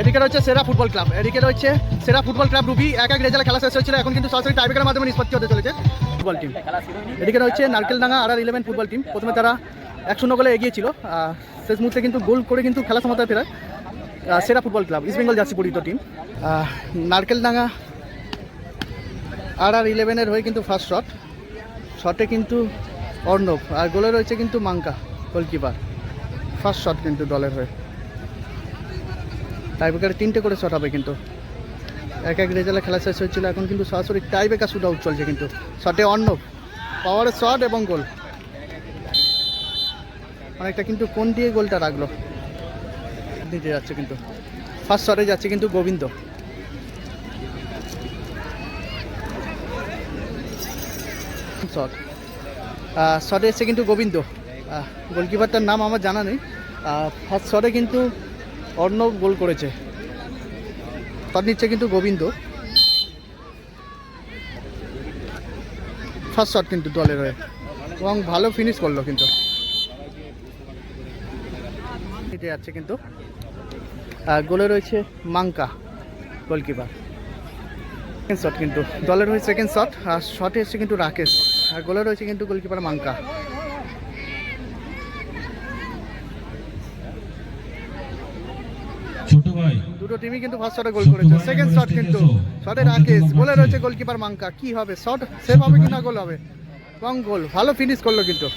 এদিকে রয়েছে সেরা ফুটবল ক্লাব, এদিকে রয়েছে সেরা ফুটবল ক্লাব রুবি। এক রেজাল্টে খেলা শেষ হয়েছিল, এখন কিন্তু সরাসরি টাইব্রেকারের মাধ্যমে নিষ্পত্তি হতে চলেছে ফুটবল টিম। এদিকে রয়েছে নারকেলডাঙ্গা RR11 ফুটবল টিম। প্রথমে তারা 1-0 গোলে এগিয়েছিল, শেষ মুহূর্তে কিন্তু গোল করে কিন্তু খেলা সমতায় ফেরায় সেরা football club east Bengal jersey পরিহিত টিম। নারকেলডাঙ্গা RR11 হয়ে কিন্তু ফার্স্ট শটে কিন্তু অর্ণব, আর গোলে রয়েছে কিন্তু মাঙ্কা গোলকিপার। ফার্স্ট শট কিন্তু দলের হয়ে। টাইব্রেকারে 3টে করে শট হবে কিন্তু। এক রেজাল্টে খেলা শেষ হয়েছিল, এখন কিন্তু সরাসরি টাইব্রেকার শুট আউট চলছে কিন্তু। শটে অর্ণব, পাওয়ারের শট এবং গোল। অনেকটা কিন্তু কোন দিয়ে গোলটা রাখলো দিতে যাচ্ছে কিন্তু। ফার্স্ট শটে যাচ্ছে কিন্তু গোবিন্দ। শটে এসছে কিন্তু গোবিন্দ, গোলকিপারটার নাম আমার জানা নেই। ফার্স্ট শটে কিন্তু অর্ণব গোল করেছে, শট নিচ্ছে কিন্তু গোবিন্দ। ফার্স্ট শট কিন্তু দলের হয়ে এবং ভালো ফিনিশ করলো কিন্তু। নিতে যাচ্ছে কিন্তু, গোলে রয়েছে মাঙ্কা গোলকিপার। সেকেন্ড শট কিন্তু দলের হয়ে সেকেন্ড শট, আর শটে এসছে কিন্তু রাকেশ, আর গোলে রয়েছে কিন্তু গোলকিপার মাঙ্কা। দুটো টিমই কিন্তু ফার্স্ট শটে গোল করেছে। সেকেন্ড শট কিন্তু শটে রাকেশ, গোলে রয়েছে গোলকিপার মাঙ্কা। কি হবে, শট সেভ হবে কিনা, গোল হবে এবং গোল। ভালো ফিনিশ করলো কিন্তু।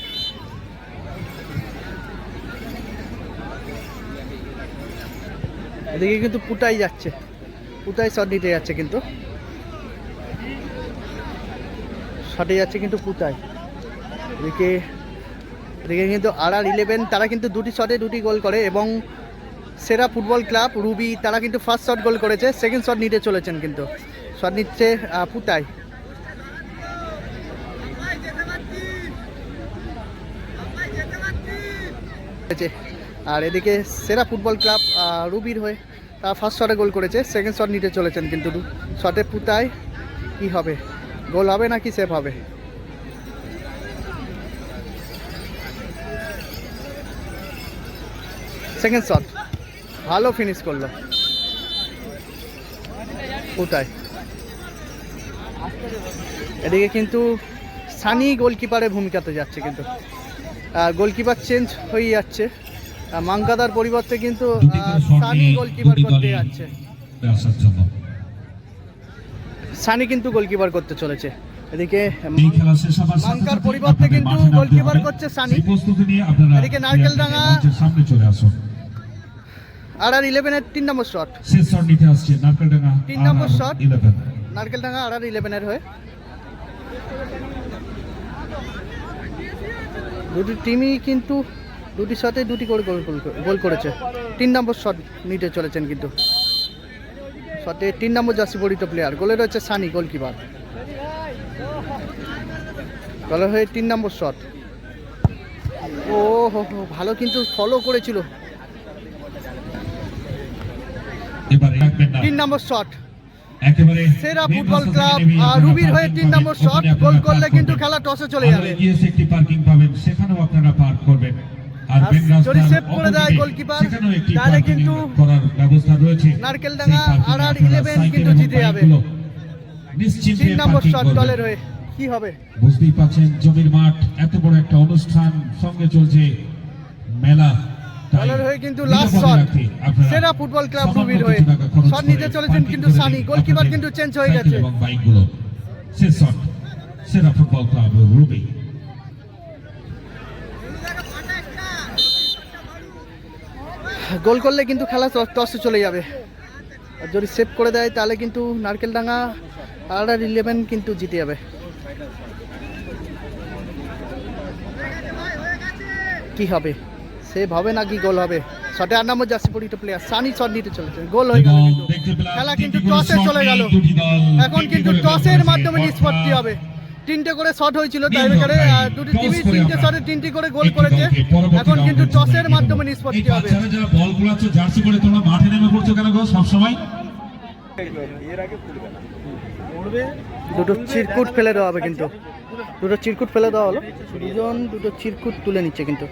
এদিকে কিন্তু পুটাই যাচ্ছে, পুটাই শট নিতে যাচ্ছে কিন্তু। শটে যাচ্ছে কিন্তু পুটাই। এদিকে কিন্তু RR11 তারা কিন্তু দুটি শটে দুটি গোল করে, এবং সেরা ফুটবল ক্লাব রুবি তারা কিন্তু ফার্স্ট শট গোল করেছে, সেকেন্ড শট নিতে চলেছেন কিন্তু। শট নিচ্ছে পুটাই। আর এদিকে সেরা ফুটবল ক্লাব রুবির হয়ে তারা ফার্স্ট শটে গোল করেছে, সেকেন্ড শট নিতে চলেছেন কিন্তু। শটে পুটাই, কি হবে, গোল হবে নাকি সেভ হবে? সেকেন্ড শট, ভালো ফিনিশ করলো পুটাই। এদিকে কিন্তু সানি গোলকিপারের ভূমিকাতে যাচ্ছে কিন্তু। গোলকিপার চেঞ্জ হয়ে যাচ্ছে, মাঙ্কাদার পরিবর্তে কিন্তু সানি গোলকিপার করতে যাচ্ছে। সানি কিন্তু গোলকিপার করতে চলেছে। এদিকে মাঙ্কার পরিবর্তে কিন্তু গোলকিপার করছে সানি। এদিকে নারকেলডাঙ্গা RR11 এর 3 নম্বর শট, 3 নম্বর শট নারকেলডাঙ্গা RR11 হয়ে। দুটি টিমই কিন্তু দুটি শটে দুটি করে গোল করেছে। 3 নম্বর শট নিতে চলেছেন কিন্তু। শটে 3 নম্বর জার্সি পরিহিত প্লেয়ার, গোলে রয়েছে সানি গোলকিপার। দলের হয়ে 3 নম্বর শট। ও হো, ভালো কিন্তু ফলো করেছিল। 3 নম্বর শট, সেরা ফুটবল ক্লাব রুবির হয়ে 3 নম্বর শট। গোল করলে কিন্তু খেলা টসে চলে যাবে। যদি সেভ করে দেয় গোলকিপার, তাহলে কিন্তু নারকেলডাঙ্গা RR11 কিন্তু জিতে যাবে। 3 নম্বর শট দলের হয়ে, কি হবে? বুঝতেই পাচ্ছেন জমির মাঠ, এত বড় একটা অনুষ্ঠান, সঙ্গে চলছে মেলা। দলের হয়ে কিন্তু লাস্ট শট, সেরা ফুটবল ক্লাব রুবির হয়ে শট নিতে চলেছেন কিন্তু সানি। গোলকিপার কিন্তু চেঞ্জ হয়ে গেছে। শেষ শট, সেরা ফুটবল ক্লাব রুবি। গোল করলে কিন্তু খেলা টসে চলে যাবে, আর যদি সেভ করে দেয় তাহলে কিন্তু নারকেলডাঙ্গা RR11 কিন্তু জিতে যাবে। কি হবে, সেভ হবে নাকি গোল হবে? শটে 8 নম্বর জার্সি পরিহিত প্লেয়ার সানি শট নিতে চলেছে, গোল হয়ে গেল কিন্তু। খেলা কিন্তু টসে চলে গেল। এখন কিন্তু টসের মাধ্যমে নিষ্পত্তি হবে। 3টে করে শট হয়েছিল টাইব্রেকারে, দুটি টিমই 3টে শটে 3টি করে গোল করেছে। এখন কিন্তু টসের মাধ্যমে নিষ্পত্তি হবে। যারা বল কুড়াচ্ছ জার্সি পরে, তোমরা মাঠে নেমে পড়ছো কেন গো সব সময়? দুটো চিরকুট ফেলে দেওয়া হবে কিন্তু। দুটো চিরকুট ফেলে দেওয়া হলো, দুজন দুটো চিরকুট তুলে নিচ্ছে কিন্তু।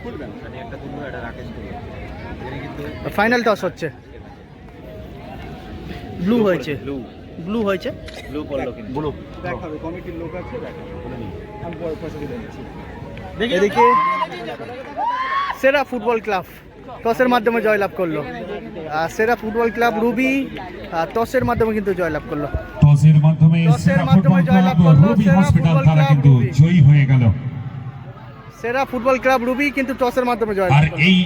ফাইনাল টস হচ্ছে। ব্লু হয়েছে, ব্লু হয়েছে। ব্লু পড়লো কিন্তু ব্লু দেখাবে কমিটির লোক আছে দেখাবে বলে নিই আমি পয়সা দিয়ে দিচ্ছি এদিকে সেরা ফুটবল ক্লাব টসের মাধ্যমে জয়লাভ করলো। আর সেরা ফুটবল ক্লাব রুবি টসের মাধ্যমে কিন্তু জয়লাভ করলো। টসের মাধ্যমে সেরা ফুটবল জয়লাভ ক্লাব করলো রুবি সেরা হসপিটাল ফুটবল তারা ক্লাব কিন্তু রুবি। জয়ী হয়ে গেল। সেরা ফুটবল ক্লাব রুবি কিন্তু টসের মাধ্যমে জয়লাভ আর করলো। এই